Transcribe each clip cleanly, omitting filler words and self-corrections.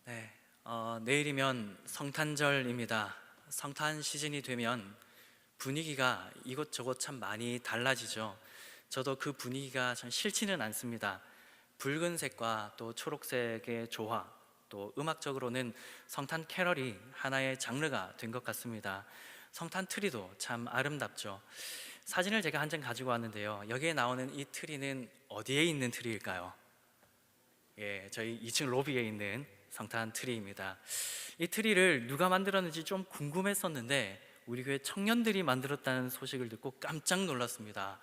네, 내일이면 성탄절입니다. 성탄 시즌이 되면 분위기가 이곳저곳 참 많이 달라지죠. 저도 그 분위기가 참 싫지는 않습니다. 붉은색과 또 초록색의 조화, 또 음악적으로는 성탄 캐럴이 하나의 장르가 된 것 같습니다. 성탄 트리도 참 아름답죠. 사진을 제가 한 장 가지고 왔는데요. 여기에 나오는 이 트리는 어디에 있는 트리일까요? 예, 저희 2층 로비에 있는 성탄 트리입니다. 이 트리를 누가 만들었는지 좀 궁금했었는데 우리 교회 청년들이 만들었다는 소식을 듣고 깜짝 놀랐습니다.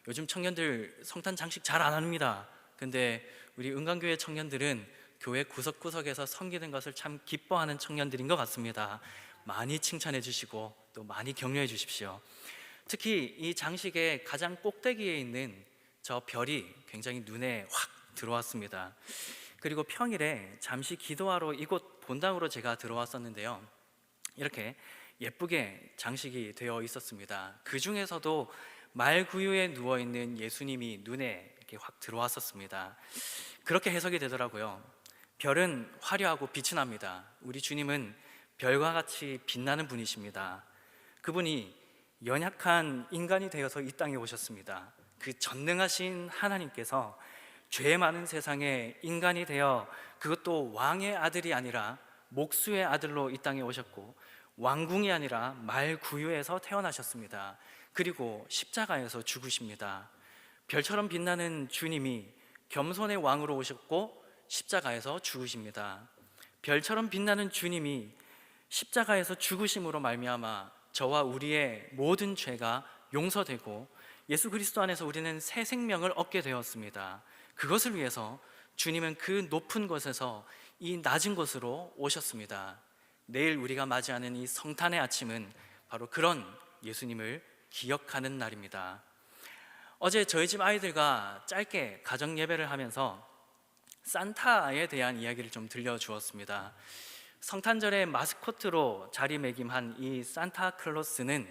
요즘 청년들 성탄 장식 잘 안 합니다. 근데 우리 은광교회 청년들은 교회 구석구석에서 섬기는 것을 참 기뻐하는 청년들인 것 같습니다. 많이 칭찬해 주시고 또 많이 격려해 주십시오. 특히 이 장식의 가장 꼭대기에 있는 저 별이 굉장히 눈에 확 들어왔습니다. 그리고 평일에 잠시 기도하러 이곳 본당으로 제가 들어왔었는데요. 이렇게 예쁘게 장식이 되어 있었습니다. 그 중에서도 말구유에 누워있는 예수님이 눈에 이렇게 확 들어왔었습니다. 그렇게 해석이 되더라고요. 별은 화려하고 빛이 납니다. 우리 주님은 별과 같이 빛나는 분이십니다. 그분이 연약한 인간이 되어서 이 땅에 오셨습니다. 그 전능하신 하나님께서 죄 많은 세상에 인간이 되어 그것도 왕의 아들이 아니라 목수의 아들로 이 땅에 오셨고 왕궁이 아니라 말구유에서 태어나셨습니다. 그리고 십자가에서 죽으십니다. 별처럼 빛나는 주님이 겸손의 왕으로 오셨고 십자가에서 죽으십니다. 별처럼 빛나는 주님이 십자가에서 죽으심으로 말미암아 저와 우리의 모든 죄가 용서되고 예수 그리스도 안에서 우리는 새 생명을 얻게 되었습니다. 그것을 위해서 주님은 그 높은 곳에서 이 낮은 곳으로 오셨습니다. 내일 우리가 맞이하는 이 성탄의 아침은 바로 그런 예수님을 기억하는 날입니다. 어제 저희 집 아이들과 짧게 가정 예배를 하면서 산타에 대한 이야기를 좀 들려주었습니다. 성탄절의 마스코트로 자리매김한 이 산타클로스는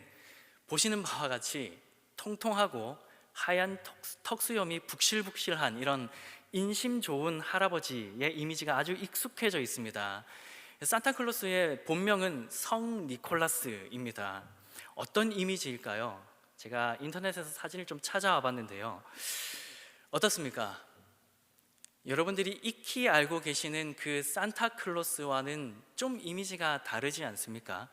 보시는 바와 같이 통통하고 하얀 턱수염이 북실북실한 이런 인심 좋은 할아버지의 이미지가 아주 익숙해져 있습니다. 산타클로스의 본명은 성 니콜라스입니다. 어떤 이미지일까요? 제가 인터넷에서 사진을 좀 찾아와 봤는데요. 어떻습니까? 여러분들이 익히 알고 계시는 그 산타클로스와는 좀 이미지가 다르지 않습니까?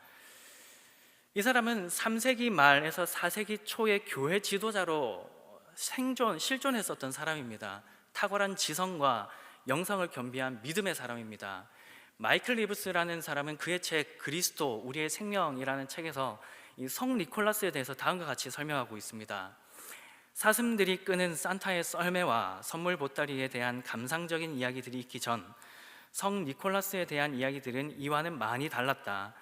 이 사람은 3세기 말에서 4세기 초의 교회 지도자로 실존했었던 사람입니다. 탁월한 지성과 영성을 겸비한 믿음의 사람입니다. 마이클 리브스라는 사람은 그의 책 그리스도 우리의 생명이라는 책에서 이 성 니콜라스에 대해서 다음과 같이 설명하고 있습니다. 사슴들이 끄는 산타의 썰매와 선물 보따리에 대한 감상적인 이야기들이 있기 전 성 니콜라스에 대한 이야기들은 이와는 많이 달랐다.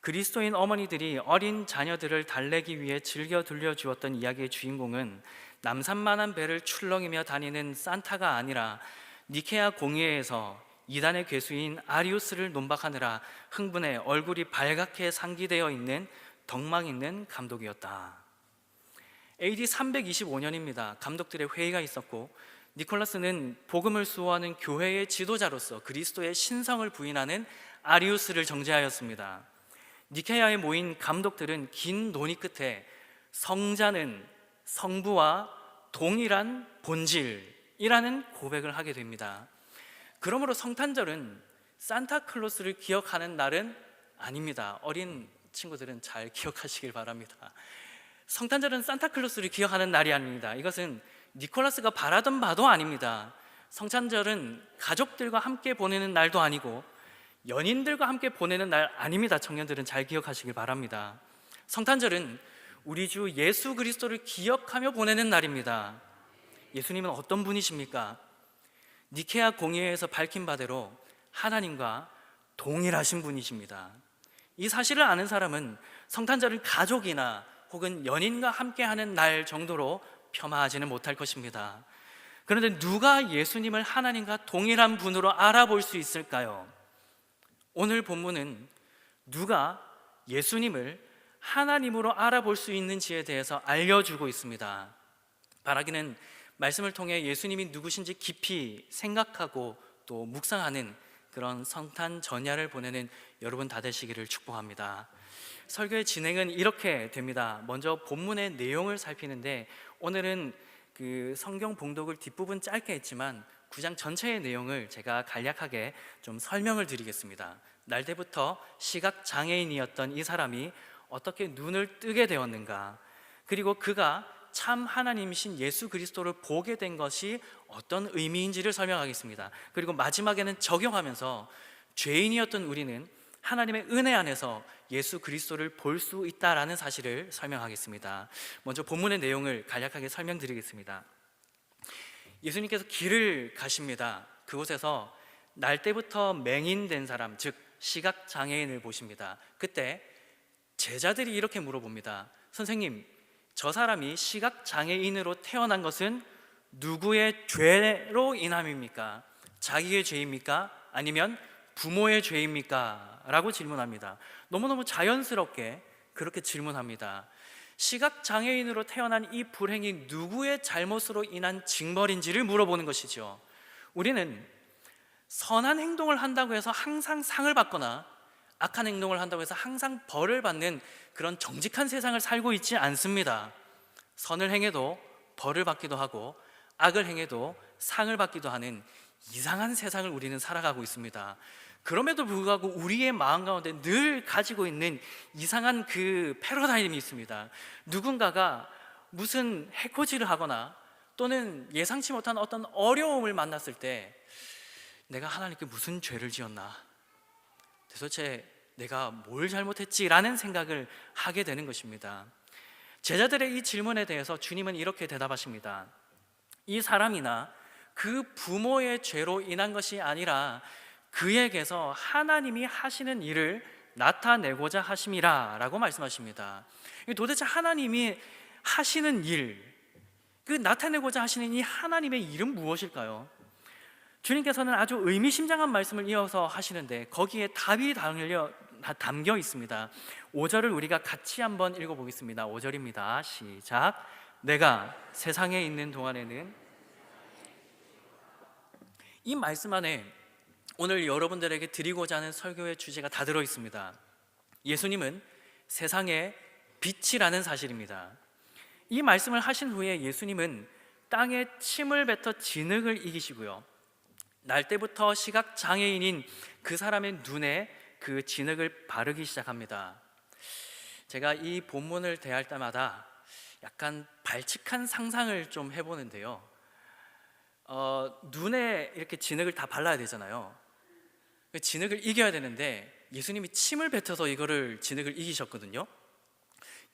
그리스도인 어머니들이 어린 자녀들을 달래기 위해 즐겨 들려주었던 이야기의 주인공은 남산만한 배를 출렁이며 다니는 산타가 아니라 니케아 공회에서 이단의 괴수인 아리우스를 논박하느라 흥분해 얼굴이 발갛게 상기되어 있는 덕망 있는 감독이었다. AD 325년입니다. 감독들의 회의가 있었고 니콜라스는 복음을 수호하는 교회의 지도자로서 그리스도의 신성을 부인하는 아리우스를 정죄하였습니다. 니케아에 모인 감독들은 긴 논의 끝에 성자는 성부와 동일한 본질이라는 고백을 하게 됩니다. 그러므로 성탄절은 산타클로스를 기억하는 날은 아닙니다. 어린 친구들은 잘 기억하시길 바랍니다. 성탄절은 산타클로스를 기억하는 날이 아닙니다. 이것은 니콜라스가 바라던 바도 아닙니다. 성탄절은 가족들과 함께 보내는 날도 아니고 연인들과 함께 보내는 날 아닙니다. 청년들은 잘 기억하시길 바랍니다. 성탄절은 우리 주 예수 그리스도를 기억하며 보내는 날입니다. 예수님은 어떤 분이십니까? 니케아 공회에서 밝힌 바대로 하나님과 동일하신 분이십니다. 이 사실을 아는 사람은 성탄절을 가족이나 혹은 연인과 함께하는 날 정도로 폄하하지는 못할 것입니다. 그런데 누가 예수님을 하나님과 동일한 분으로 알아볼 수 있을까요? 오늘 본문은 누가 예수님을 하나님으로 알아볼 수 있는지에 대해서 알려주고 있습니다. 바라기는 말씀을 통해 예수님이 누구신지 깊이 생각하고 또 묵상하는 그런 성탄 전야를 보내는 여러분 다 되시기를 축복합니다. 설교의 진행은 이렇게 됩니다. 먼저 본문의 내용을 살피는데, 오늘은 그 성경 봉독을 뒷부분 짧게 했지만 9장 전체의 내용을 제가 간략하게 좀 설명을 드리겠습니다. 날 때부터 시각 장애인이었던 이 사람이 어떻게 눈을 뜨게 되었는가, 그리고 그가 참 하나님이신 예수 그리스도를 보게 된 것이 어떤 의미인지를 설명하겠습니다. 그리고 마지막에는 적용하면서 죄인이었던 우리는 하나님의 은혜 안에서 예수 그리스도를 볼 수 있다라는 사실을 설명하겠습니다. 먼저 본문의 내용을 간략하게 설명드리겠습니다. 예수님께서 길을 가십니다. 그곳에서 날 때부터 맹인된 사람, 즉 시각장애인을 보십니다. 그때 제자들이 이렇게 물어봅니다. 선생님, 저 사람이 시각장애인으로 태어난 것은 누구의 죄로 인함입니까? 자기의 죄입니까? 아니면 부모의 죄입니까? 라고 질문합니다. 너무너무 자연스럽게 그렇게 질문합니다. 시각장애인으로 태어난 이 불행이 누구의 잘못으로 인한 징벌인지를 물어보는 것이죠. 우리는 선한 행동을 한다고 해서 항상 상을 받거나 악한 행동을 한다고 해서 항상 벌을 받는 그런 정직한 세상을 살고 있지 않습니다. 선을 행해도 벌을 받기도 하고 악을 행해도 상을 받기도 하는 이상한 세상을 우리는 살아가고 있습니다. 그럼에도 불구하고 우리의 마음 가운데 늘 가지고 있는 이상한 그 패러다임이 있습니다. 누군가가 무슨 해코지를 하거나 또는 예상치 못한 어떤 어려움을 만났을 때 내가 하나님께 무슨 죄를 지었나, 도대체 내가 뭘 잘못했지라는 생각을 하게 되는 것입니다. 제자들의 이 질문에 대해서 주님은 이렇게 대답하십니다. 이 사람이나 그 부모의 죄로 인한 것이 아니라 그에게서 하나님이 하시는 일을 나타내고자 하심이라 라고 말씀하십니다. 도대체 하나님이 하시는 일, 그 나타내고자 하시는 이 하나님의 일은 무엇일까요? 주님께서는 아주 의미심장한 말씀을 이어서 하시는데 거기에 답이 담겨 있습니다. 5절을 우리가 같이 한번 읽어보겠습니다. 5절입니다. 시작. 내가 세상에 있는 동안에는, 이 말씀 안에 오늘 여러분들에게 드리고자 하는 설교의 주제가 다 들어있습니다. 예수님은 세상의 빛이라는 사실입니다. 이 말씀을 하신 후에 예수님은 땅에 침을 뱉어 진흙을 이기시고요, 날 때부터 시각장애인인 그 사람의 눈에 그 진흙을 바르기 시작합니다. 제가 이 본문을 대할 때마다 약간 발칙한 상상을 좀 해보는데요, 눈에 이렇게 진흙을 다 발라야 되잖아요. 진흙을 이겨야 되는데 예수님이 침을 뱉어서 이거를 진흙을 이기셨거든요.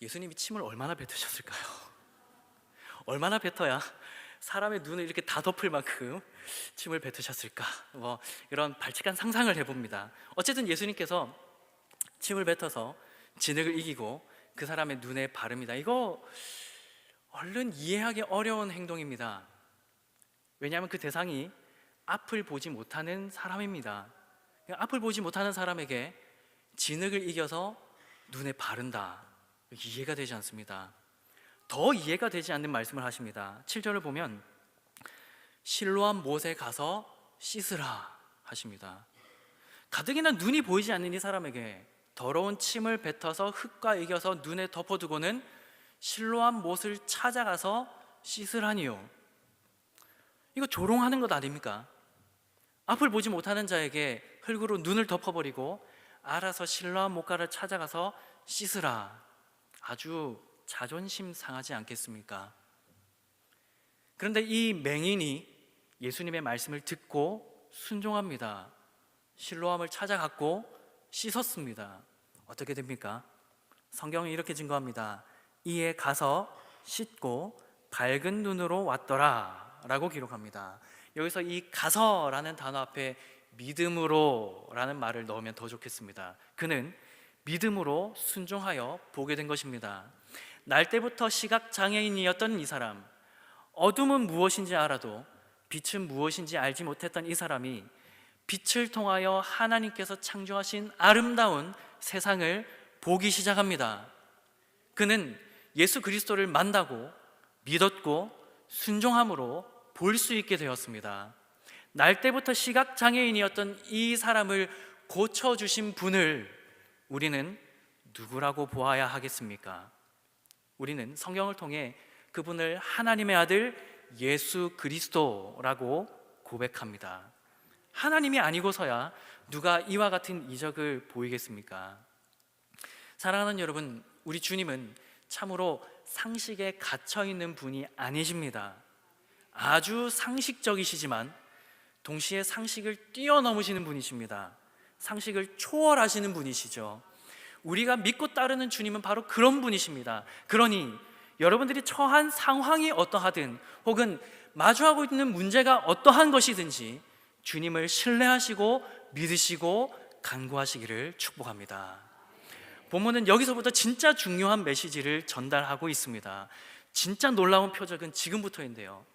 예수님이 침을 얼마나 뱉으셨을까요? 얼마나 뱉어야 사람의 눈을 이렇게 다 덮을 만큼 침을 뱉으셨을까? 이런 발칙한 상상을 해봅니다. 어쨌든 예수님께서 침을 뱉어서 진흙을 이기고 그 사람의 눈에 바릅니다. 이거 얼른 이해하기 어려운 행동입니다. 왜냐하면 그 대상이 앞을 보지 못하는 사람입니다. 앞을 보지 못하는 사람에게 진흙을 이겨서 눈에 바른다, 이해가 되지 않습니다. 더 이해가 되지 않는 말씀을 하십니다. 7절을 보면 실로암 못에 가서 씻으라 하십니다. 가뜩이나 눈이 보이지 않는 이 사람에게 더러운 침을 뱉어서 흙과 이겨서 눈에 덮어두고는 실로암 못을 찾아가서 씻으라니요. 이거 조롱하는 것 아닙니까? 앞을 보지 못하는 자에게 흙으로 눈을 덮어버리고 알아서 실로암 못가를 찾아가서 씻으라. 아주 자존심 상하지 않겠습니까? 그런데 이 맹인이 예수님의 말씀을 듣고 순종합니다. 실로암을 찾아갔고 씻었습니다. 어떻게 됩니까? 성경은 이렇게 증거합니다. 이에 가서 씻고 밝은 눈으로 왔더라 라고 기록합니다. 여기서 이 가서라는 단어 앞에 믿음으로 라는 말을 넣으면 더 좋겠습니다. 그는 믿음으로 순종하여 보게 된 것입니다. 날 때부터 시각장애인이었던 이 사람, 어둠은 무엇인지 알아도 빛은 무엇인지 알지 못했던 이 사람이 빛을 통하여 하나님께서 창조하신 아름다운 세상을 보기 시작합니다. 그는 예수 그리스도를 만나고 믿었고 순종함으로 볼 수 있게 되었습니다. 날 때부터 시각장애인이었던 이 사람을 고쳐주신 분을 우리는 누구라고 보아야 하겠습니까? 우리는 성경을 통해 그분을 하나님의 아들 예수 그리스도라고 고백합니다. 하나님이 아니고서야 누가 이와 같은 이적을 보이겠습니까? 사랑하는 여러분, 우리 주님은 참으로 상식에 갇혀있는 분이 아니십니다. 아주 상식적이시지만 동시에 상식을 뛰어넘으시는 분이십니다. 상식을 초월하시는 분이시죠. 우리가 믿고 따르는 주님은 바로 그런 분이십니다. 그러니 여러분들이 처한 상황이 어떠하든 혹은 마주하고 있는 문제가 어떠한 것이든지 주님을 신뢰하시고 믿으시고 간구하시기를 축복합니다. 본문은 여기서부터 진짜 중요한 메시지를 전달하고 있습니다. 진짜 놀라운 표적은 지금부터인데요,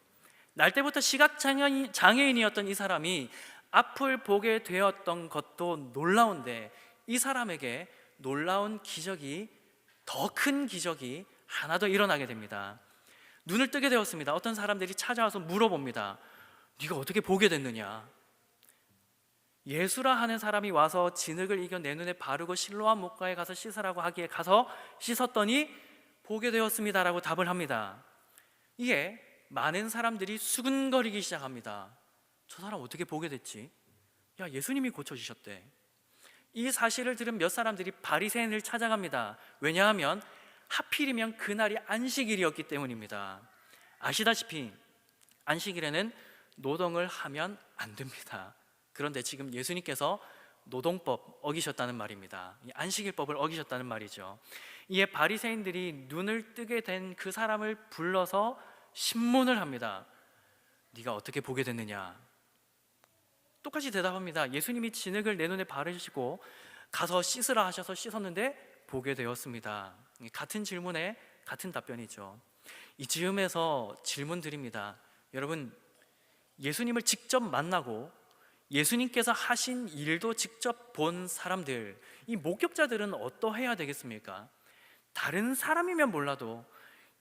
날 때부터 시각장애인이었던 이 사람이 앞을 보게 되었던 것도 놀라운데 이 사람에게 놀라운 기적이, 더 큰 기적이 하나 더 일어나게 됩니다. 눈을 뜨게 되었습니다. 어떤 사람들이 찾아와서 물어봅니다. 네가 어떻게 보게 됐느냐? 예수라 하는 사람이 와서 진흙을 이겨 내 눈에 바르고 실로암 목가에 가서 씻으라고 하기에 가서 씻었더니 보게 되었습니다라고 답을 합니다. 이에 많은 사람들이 수근거리기 시작합니다. 저 사람 어떻게 보게 됐지? 야, 예수님이 고쳐주셨대. 이 사실을 들은 몇 사람들이 바리새인을 찾아갑니다. 왜냐하면 하필이면 그날이 안식일이었기 때문입니다. 아시다시피 안식일에는 노동을 하면 안 됩니다. 그런데 지금 예수님께서 노동법 어기셨다는 말입니다. 안식일법을 어기셨다는 말이죠. 이에 바리새인들이 눈을 뜨게 된 그 사람을 불러서 신문을 합니다. 네가 어떻게 보게 됐느냐? 똑같이 대답합니다. 예수님이 진흙을 내 눈에 바르시고 가서 씻으라 하셔서 씻었는데 보게 되었습니다. 같은 질문에 같은 답변이죠. 이쯤에서 질문 드립니다. 여러분, 예수님을 직접 만나고 예수님께서 하신 일도 직접 본 사람들, 이 목격자들은 어떠해야 되겠습니까? 다른 사람이면 몰라도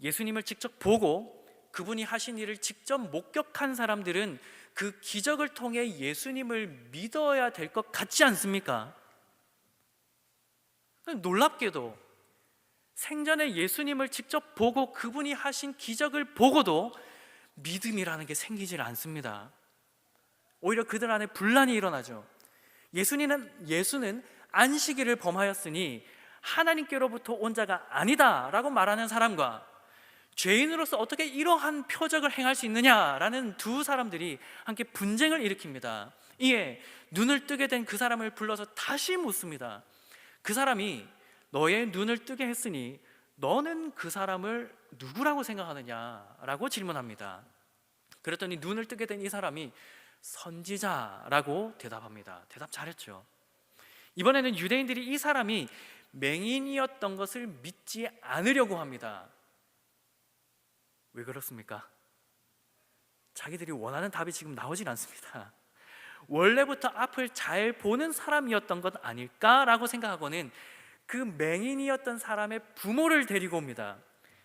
예수님을 직접 보고 그분이 하신 일을 직접 목격한 사람들은 그 기적을 통해 예수님을 믿어야 될 것 같지 않습니까? 놀랍게도 생전에 예수님을 직접 보고 그분이 하신 기적을 보고도 믿음이라는 게 생기질 않습니다. 오히려 그들 안에 분란이 일어나죠. 예수는 안식일을 범하였으니 하나님께로부터 온 자가 아니다라고 말하는 사람과 죄인으로서 어떻게 이러한 표적을 행할 수 있느냐라는 두 사람들이 함께 분쟁을 일으킵니다. 이에 눈을 뜨게 된 그 사람을 불러서 다시 묻습니다. 그 사람이 너의 눈을 뜨게 했으니 너는 그 사람을 누구라고 생각하느냐라고 질문합니다. 그랬더니 눈을 뜨게 된 이 사람이 선지자라고 대답합니다. 대답 잘했죠. 이번에는 유대인들이 이 사람이 맹인이었던 것을 믿지 않으려고 합니다. 왜 그렇습니까? 자기들이 원하는 답이 지금 나오질 않습니다. 원래부터 앞을 잘 보는 사람이었던 것 아닐까라고 생각하고는 그 맹인이었던 사람의 부모를 데리고 옵니다.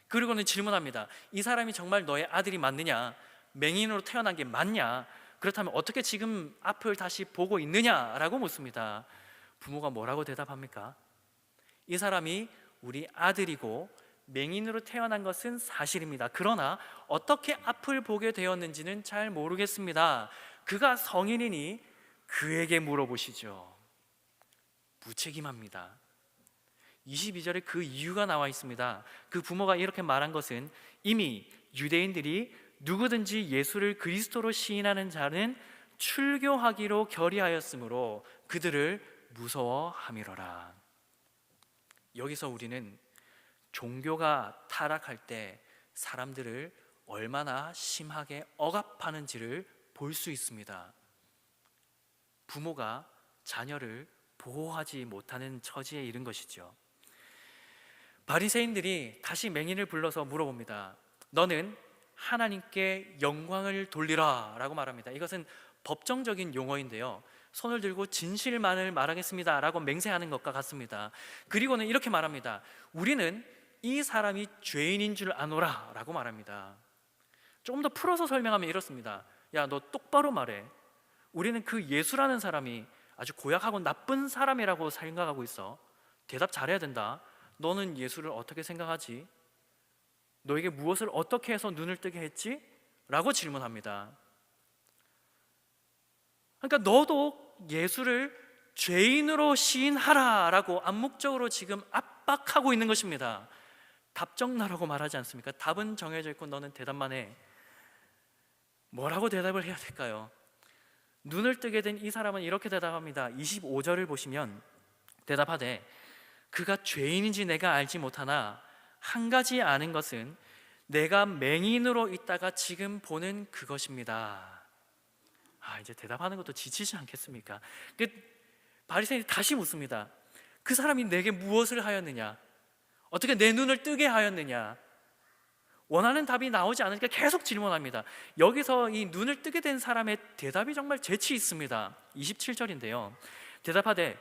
그리고는 질문합니다. 이 사람이 정말 너의 아들이 맞느냐? 맹인으로 태어난 게 맞냐? 그렇다면 어떻게 지금 앞을 다시 보고 있느냐라고 묻습니다. 부모가 뭐라고 대답합니까? 이 사람이 우리 아들이고 맹인으로 태어난 것은 사실입니다. 그러나 어떻게 앞을 보게 되었는지는 잘 모르겠습니다. 그가 성인이니 그에게 물어보시죠. 무책임합니다. 22절에 그 이유가 나와 있습니다. 그 부모가 이렇게 말한 것은 이미 유대인들이 누구든지 예수를 그리스도로 시인하는 자는 출교하기로 결의하였으므로 그들을 무서워함이로라. 여기서 우리는 종교가 타락할 때 사람들을 얼마나 심하게 억압하는지를 볼 수 있습니다. 부모가 자녀를 보호하지 못하는 처지에 이른 것이죠. 바리새인들이 다시 맹인을 불러서 물어봅니다. 너는 하나님께 영광을 돌리라 라고 말합니다. 이것은 법정적인 용어인데요, 손을 들고 진실만을 말하겠습니다 라고 맹세하는 것과 같습니다. 그리고는 이렇게 말합니다. 우리는 이 사람이 죄인인 줄 아노라 라고 말합니다. 조금 더 풀어서 설명하면 이렇습니다. 야, 너 똑바로 말해. 우리는 그 예수라는 사람이 아주 고약하고 나쁜 사람이라고 생각하고 있어. 대답 잘해야 된다. 너는 예수를 어떻게 생각하지? 너에게 무엇을 어떻게 해서 눈을 뜨게 했지? 라고 질문합니다. 그러니까 너도 예수를 죄인으로 시인하라 라고 암묵적으로 지금 압박하고 있는 것입니다. 답정나라고 말하지 않습니까? 답은 정해져 있고 너는 대답만 해. 뭐라고 대답을 해야 될까요? 눈을 뜨게 된 이 사람은 이렇게 대답합니다. 25절을 보시면 대답하되 그가 죄인인지 내가 알지 못하나 한 가지 아는 것은 내가 맹인으로 있다가 지금 보는 그것입니다. 이제 대답하는 것도 지치지 않겠습니까? 바리새인이 다시 묻습니다. 그 사람이 내게 무엇을 하였느냐? 어떻게 내 눈을 뜨게 하였느냐? 원하는 답이 나오지 않으니까 계속 질문합니다. 여기서 이 눈을 뜨게 된 사람의 대답이 정말 재치 있습니다. 27절인데요. 대답하되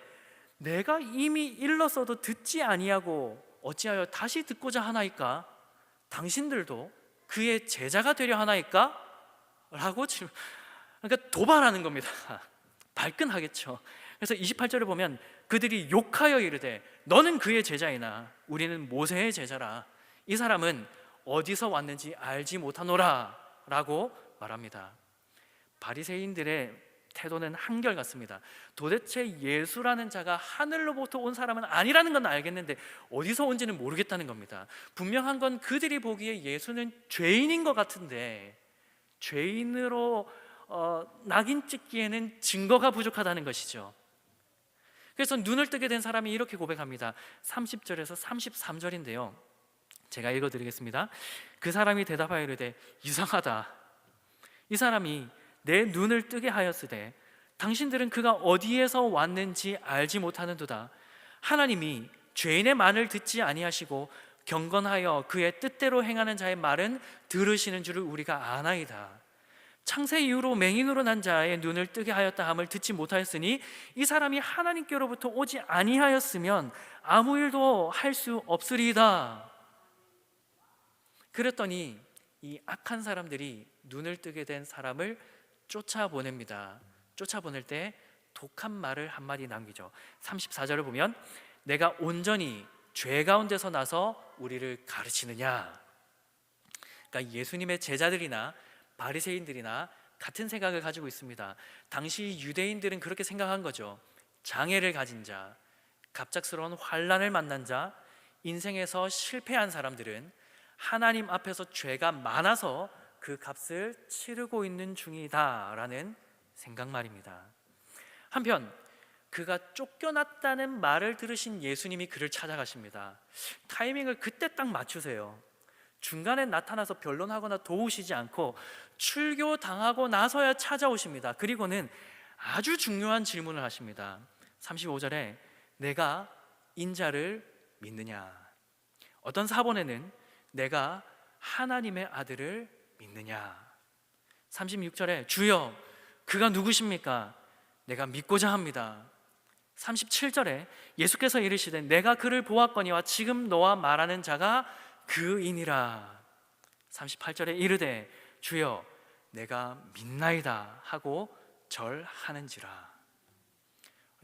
내가 이미 일렀어도 듣지 아니하고 어찌하여 다시 듣고자 하나이까? 당신들도 그의 제자가 되려 하나이까? 라고 질문. 그러니까 도발하는 겁니다. 발끈하겠죠. 그래서 28절을 보면 그들이 욕하여 이르되 너는 그의 제자이나 우리는 모세의 제자라. 이 사람은 어디서 왔는지 알지 못하노라 라고 말합니다. 바리새인들의 태도는 한결같습니다. 도대체 예수라는 자가 하늘로부터 온 사람은 아니라는 건 알겠는데 어디서 온지는 모르겠다는 겁니다. 분명한 건 그들이 보기에 예수는 죄인인 것 같은데 죄인으로 낙인 찍기에는 증거가 부족하다는 것이죠. 그래서 눈을 뜨게 된 사람이 이렇게 고백합니다. 30절에서 33절인데요. 제가 읽어드리겠습니다. 그 사람이 대답하여 이르되 이상하다. 이 사람이 내 눈을 뜨게 하였으되 당신들은 그가 어디에서 왔는지 알지 못하는도다. 하나님이 죄인의 말을 듣지 아니하시고 경건하여 그의 뜻대로 행하는 자의 말은 들으시는 줄을 우리가 아나이다. 창세 이후로 맹인으로 난 자의 눈을 뜨게 하였다 함을 듣지 못하였으니 이 사람이 하나님께로부터 오지 아니하였으면 아무 일도 할 수 없으리이다. 그랬더니 이 악한 사람들이 눈을 뜨게 된 사람을 쫓아보냅니다. 쫓아보낼 때 독한 말을 한마디 남기죠. 34절을 보면 내가 온전히 죄 가운데서 나서 우리를 가르치느냐. 그러니까 예수님의 제자들이나 바리새인들이나 같은 생각을 가지고 있습니다. 당시 유대인들은 그렇게 생각한 거죠. 장애를 가진 자, 갑작스러운 환난을 만난 자, 인생에서 실패한 사람들은 하나님 앞에서 죄가 많아서 그 값을 치르고 있는 중이다라는 생각 말입니다. 한편 그가 쫓겨났다는 말을 들으신 예수님이 그를 찾아가십니다. 타이밍을 그때 딱 맞추세요. 중간에 나타나서 변론하거나 도우시지 않고 출교당하고 나서야 찾아오십니다. 그리고는 아주 중요한 질문을 하십니다. 35절에 내가 인자를 믿느냐? 어떤 사본에는 내가 하나님의 아들을 믿느냐? 36절에 주여 그가 누구십니까? 내가 믿고자 합니다. 37절에 예수께서 이르시되 내가 그를 보았거니와 지금 너와 말하는 자가 그이니라. 38절에 이르되 주여 내가 믿나이다 하고 절하는지라.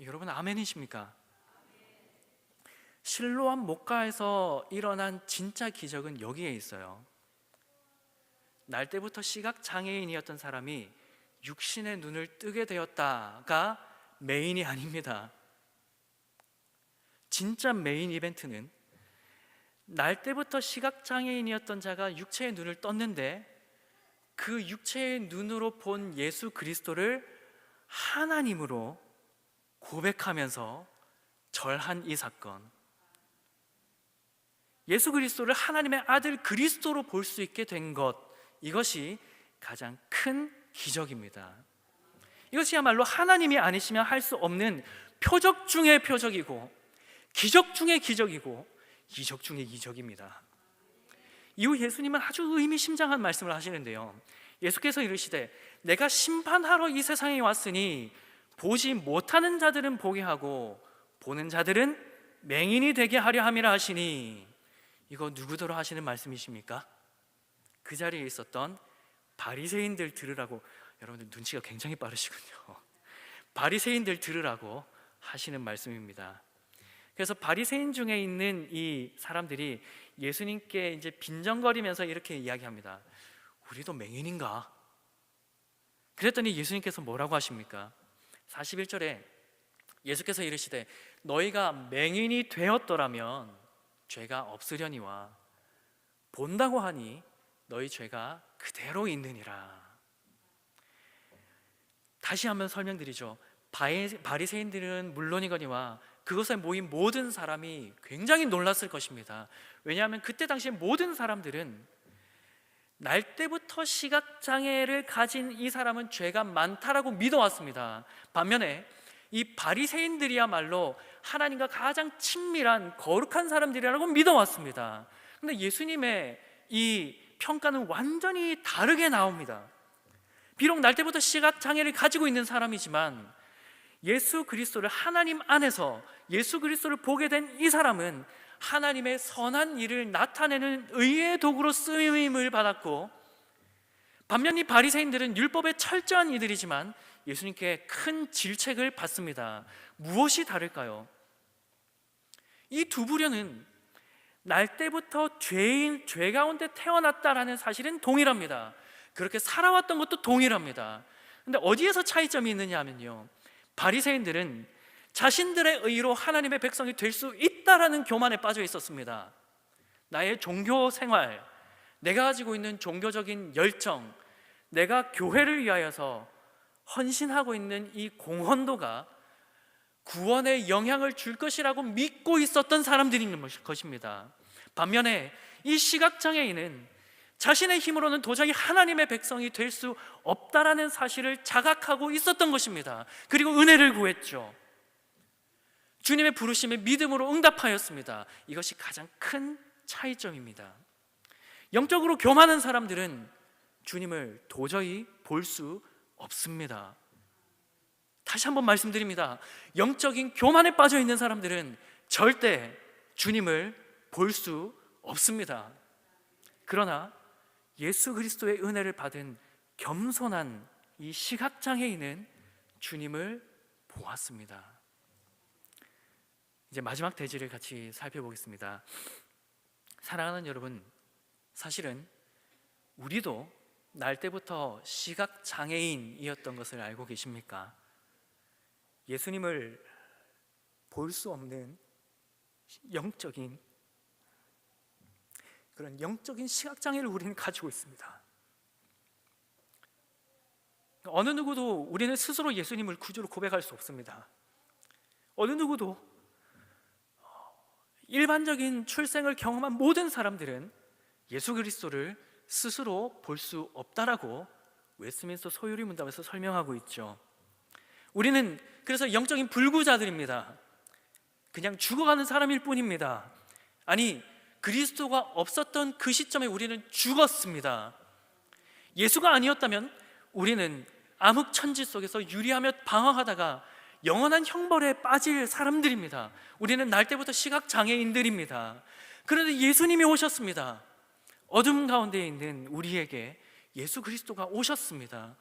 여러분 아멘이십니까? 실로암 목가에서 일어난 진짜 기적은 여기에 있어요. 날 때부터 시각장애인이었던 사람이 육신의 눈을 뜨게 되었다가 메인이 아닙니다. 진짜 메인 이벤트는 날 때부터 시각장애인이었던 자가 육체의 눈을 떴는데 그 육체의 눈으로 본 예수 그리스도를 하나님으로 고백하면서 절한 이 사건. 예수 그리스도를 하나님의 아들 그리스도로 볼 수 있게 된 것, 이것이 가장 큰 기적입니다. 이것이야말로 하나님이 아니시면 할 수 없는 표적 중의 표적이고 기적 중의 기적이고 이적 중의 이적입니다. 이후 예수님은 아주 의미심장한 말씀을 하시는데요. 예수께서 이르시되 내가 심판하러 이 세상에 왔으니 보지 못하는 자들은 보게 하고 보는 자들은 맹인이 되게 하려 함이라 하시니, 이거 누구더러 하시는 말씀이십니까? 그 자리에 있었던 바리새인들 들으라고. 여러분들 눈치가 굉장히 빠르시군요. 바리새인들 들으라고 하시는 말씀입니다. 그래서 바리새인 중에 있는 이 사람들이 예수님께 이제 빈정거리면서 이렇게 이야기합니다. 우리도 맹인인가? 그랬더니 예수님께서 뭐라고 하십니까? 41절에 예수께서 이르시되 너희가 맹인이 되었더라면 죄가 없으려니와 본다고 하니 너희 죄가 그대로 있느니라. 다시 한번 설명드리죠. 바리새인들은 물론이거니와 그것에 모인 모든 사람이 굉장히 놀랐을 것입니다. 왜냐하면 그때 당시에 모든 사람들은 날 때부터 시각장애를 가진 이 사람은 죄가 많다라고 믿어왔습니다. 반면에 이 바리새인들이야말로 하나님과 가장 친밀한 거룩한 사람들이라고 믿어왔습니다. 그런데 예수님의 이 평가는 완전히 다르게 나옵니다. 비록 날 때부터 시각장애를 가지고 있는 사람이지만 예수 그리스도를 하나님 안에서 예수 그리스도를 보게 된 이 사람은 하나님의 선한 일을 나타내는 의의 도구로 쓰임을 받았고, 반면 이 바리새인들은 율법에 철저한 이들이지만 예수님께 큰 질책을 받습니다. 무엇이 다를까요? 이 두 부류는 날 때부터 죄 가운데 태어났다라는 사실은 동일합니다. 그렇게 살아왔던 것도 동일합니다. 근데 어디에서 차이점이 있느냐 하면요, 바리새인들은 자신들의 의로 하나님의 백성이 될 수 있다라는 교만에 빠져 있었습니다. 나의 종교 생활, 내가 가지고 있는 종교적인 열정, 내가 교회를 위하여서 헌신하고 있는 이 공헌도가 구원에 영향을 줄 것이라고 믿고 있었던 사람들이 있는 것입니다. 반면에 이 시각장애인은 자신의 힘으로는 도저히 하나님의 백성이 될 수 없다라는 사실을 자각하고 있었던 것입니다. 그리고 은혜를 구했죠. 주님의 부르심에 믿음으로 응답하였습니다. 이것이 가장 큰 차이점입니다. 영적으로 교만한 사람들은 주님을 도저히 볼 수 없습니다. 다시 한번 말씀드립니다. 영적인 교만에 빠져 있는 사람들은 절대 주님을 볼 수 없습니다. 그러나 예수 그리스도의 은혜를 받은 겸손한 이 시각장애인은 주님을 보았습니다. 이제 마지막 대지를 같이 살펴보겠습니다. 사랑하는 여러분, 사실은 우리도 날 때부터 시각장애인이었던 것을 알고 계십니까? 예수님을 볼 수 없는 영적인 그런 영적인 시각장애를 우리는 가지고 있습니다. 어느 누구도 우리는 스스로 예수님을 구주로 고백할 수 없습니다. 어느 누구도 일반적인 출생을 경험한 모든 사람들은 예수 그리스도를 스스로 볼 수 없다라고 웨스트민스터 소유리 문답에서 설명하고 있죠. 우리는 그래서 영적인 불구자들입니다. 그냥 죽어가는 사람일 뿐입니다. 아니, 그리스도가 없었던 그 시점에 우리는 죽었습니다. 예수가 아니었다면 우리는 암흑천지 속에서 유리하며 방황하다가 영원한 형벌에 빠질 사람들입니다. 우리는 날 때부터 시각장애인들입니다. 그런데 예수님이 오셨습니다. 어둠 가운데 있는 우리에게 예수 그리스도가 오셨습니다.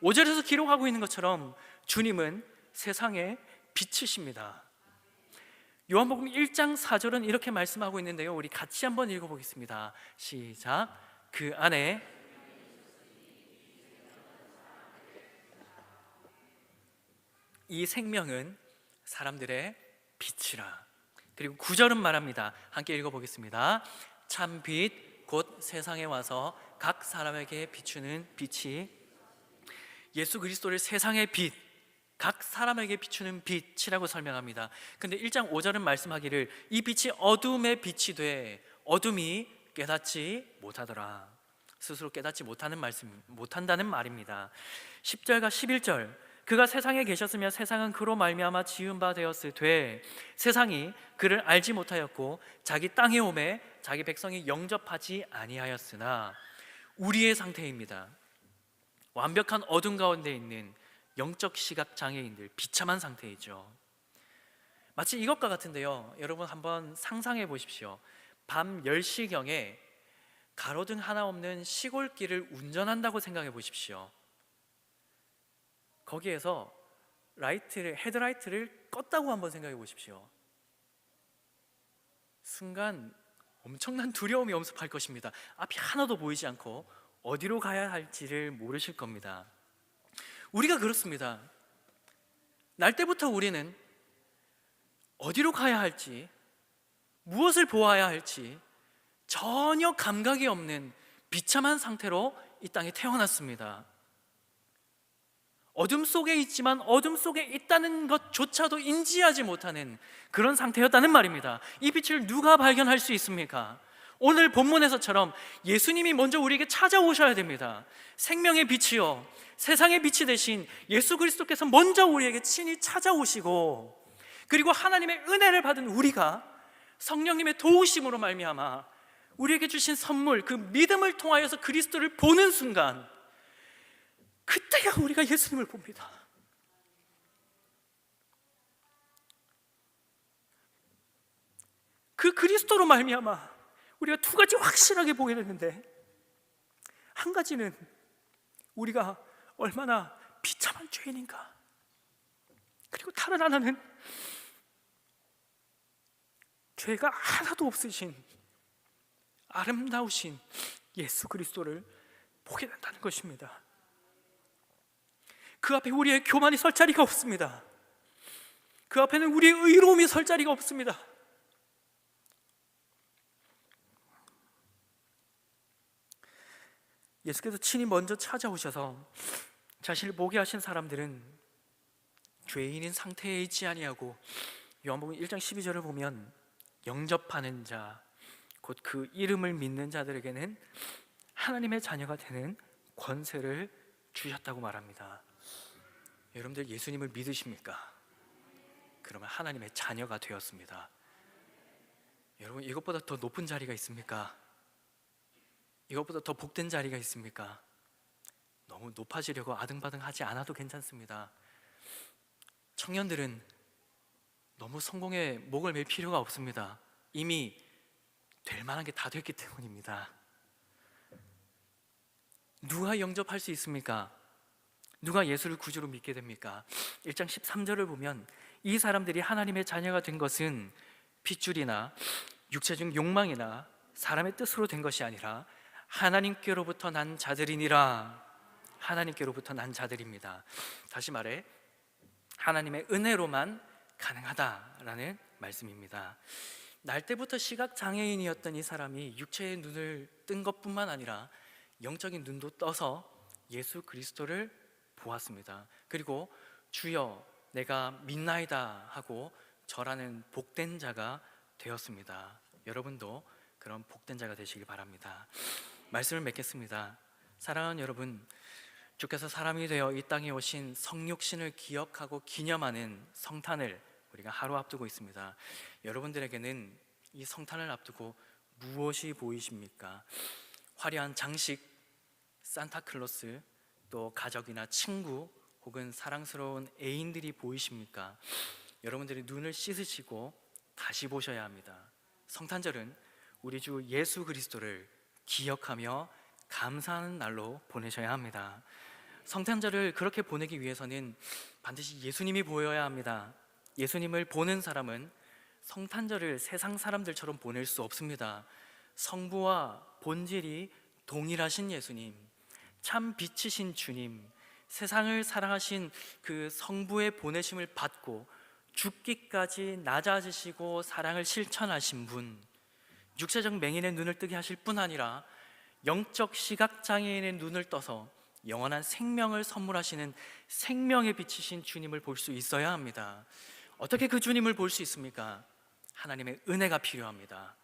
5절에서 기록하고 있는 것처럼 주님은 세상의 빛이십니다. 요한복음 1장 4절은 이렇게 말씀하고 있는데요, 우리 같이 한번 읽어보겠습니다. 시작. 그 안에 이 생명은 사람들의 빛이라. 그리고 9절은 말합니다. 함께 읽어보겠습니다. 참 빛 곧 세상에 와서 각 사람에게 비추는 빛이, 예수 그리스도를 세상의 빛, 각 사람에게 비추는 빛이라고 설명합니다. 근데 1장 5절은 말씀하기를 이 빛이 어둠의 빛이 돼 어둠이 깨닫지 못하더라. 스스로 깨닫지 못한다는 말입니다. 10절과 11절, 그가 세상에 계셨으며 세상은 그로 말미암아 지은 바 되었을 때 세상이 그를 알지 못하였고 자기 땅에 오매 자기 백성이 영접하지 아니하였으나, 우리의 상태입니다. 완벽한 어둠 가운데 있는 영적 시각 장애인들, 비참한 상태이죠. 마치 이것과 같은데요, 여러분 한번 상상해 보십시오. 밤 10시경에 가로등 하나 없는 시골길을 운전한다고 생각해 보십시오. 거기에서 헤드라이트를 껐다고 한번 생각해 보십시오. 순간 엄청난 두려움이 엄습할 것입니다. 앞이 하나도 보이지 않고 어디로 가야 할지를 모르실 겁니다. 우리가 그렇습니다. 날 때부터 우리는 어디로 가야 할지, 무엇을 보아야 할지 전혀 감각이 없는 비참한 상태로 이 땅에 태어났습니다. 어둠 속에 있지만 어둠 속에 있다는 것조차도 인지하지 못하는 그런 상태였다는 말입니다. 이 빛을 누가 발견할 수 있습니까? 오늘 본문에서처럼 예수님이 먼저 우리에게 찾아오셔야 됩니다. 생명의 빛이요, 세상의 빛이 되신 예수 그리스도께서 먼저 우리에게 친히 찾아오시고, 그리고 하나님의 은혜를 받은 우리가 성령님의 도우심으로 말미암아 우리에게 주신 선물, 그 믿음을 통하여서 그리스도를 보는 순간, 그때야 우리가 예수님을 봅니다. 그 그리스도로 말미암아 우리가 두 가지 확실하게 보게 됐는데, 한 가지는 우리가 얼마나 비참한 죄인인가, 그리고 다른 하나는 죄가 하나도 없으신 아름다우신 예수 그리스도를 보게 된다는 것입니다. 그 앞에 우리의 교만이 설 자리가 없습니다. 그 앞에는 우리의 의로움이 설 자리가 없습니다. 예수께서 친히 먼저 찾아오셔서 자신을 보게 하신 사람들은 죄인인 상태에 있지 아니하고, 요한복음 1장 12절을 보면 영접하는 자, 곧 그 이름을 믿는 자들에게는 하나님의 자녀가 되는 권세를 주셨다고 말합니다. 여러분들 예수님을 믿으십니까? 그러면 하나님의 자녀가 되었습니다. 여러분, 이것보다 더 높은 자리가 있습니까? 이것보다 더 복된 자리가 있습니까? 너무 높아지려고 아등바등 하지 않아도 괜찮습니다. 청년들은 너무 성공에 목을 맬 필요가 없습니다. 이미 될 만한 게 다 됐기 때문입니다. 누가 영접할 수 있습니까? 누가 예수를 구주로 믿게 됩니까? 1장 13절을 보면 이 사람들이 하나님의 자녀가 된 것은 핏줄이나 육체적 욕망이나 사람의 뜻으로 된 것이 아니라 하나님께로부터 난 자들이니라. 하나님께로부터 난 자들입니다. 다시 말해 하나님의 은혜로만 가능하다라는 말씀입니다. 날 때부터 시각장애인이었던 이 사람이 육체의 눈을 뜬 것뿐만 아니라 영적인 눈도 떠서 예수 그리스도를 보았습니다. 그리고 주여 내가 믿나이다 하고 절하는 복된 자가 되었습니다. 여러분도 그런 복된 자가 되시길 바랍니다. 말씀을 맺겠습니다. 사랑하는 여러분, 주께서 사람이 되어 이 땅에 오신 성육신을 기억하고 기념하는 성탄을 우리가 하루 앞두고 있습니다. 여러분들에게는 이 성탄을 앞두고 무엇이 보이십니까? 화려한 장식, 산타클로스, 또 가족이나 친구 혹은 사랑스러운 애인들이 보이십니까? 여러분들이 눈을 씻으시고 다시 보셔야 합니다. 성탄절은 우리 주 예수 그리스도를 기억하며 감사하는 날로 보내셔야 합니다. 성탄절을 그렇게 보내기 위해서는 반드시 예수님이 보여야 합니다. 예수님을 보는 사람은 성탄절을 세상 사람들처럼 보낼 수 없습니다. 성부와 본질이 동일하신 예수님, 참 빛이신 주님, 세상을 사랑하신 그 성부의 보내심을 받고 죽기까지 낮아지시고 사랑을 실천하신 분, 육체적 맹인의 눈을 뜨게 하실 뿐 아니라 영적 시각장애인의 눈을 떠서 영원한 생명을 선물하시는 생명의 빛이신 주님을 볼 수 있어야 합니다. 어떻게 그 주님을 볼 수 있습니까? 하나님의 은혜가 필요합니다.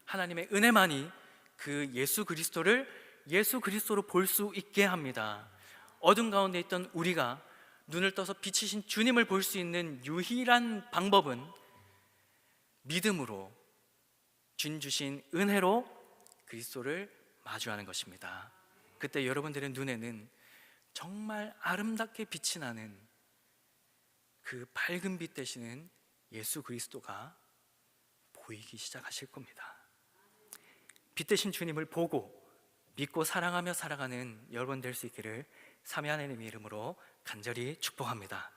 하나님의 은혜만이 그 예수 그리스도를 예수 그리스도로 볼 수 있게 합니다. 어둠 가운데 있던 우리가 눈을 떠서 빛이신 주님을 볼 수 있는 유일한 방법은 믿음으로, 준 주신 은혜로 그리스도를 마주하는 것입니다. 그때 여러분들의 눈에는 정말 아름답게 빛이 나는 그 밝은 빛 되시는 예수 그리스도가 보이기 시작하실 겁니다. 빛 되신 주님을 보고 믿고 사랑하며 살아가는 여러분 될 수 있기를 삼위 하나님의 이름으로 간절히 축복합니다.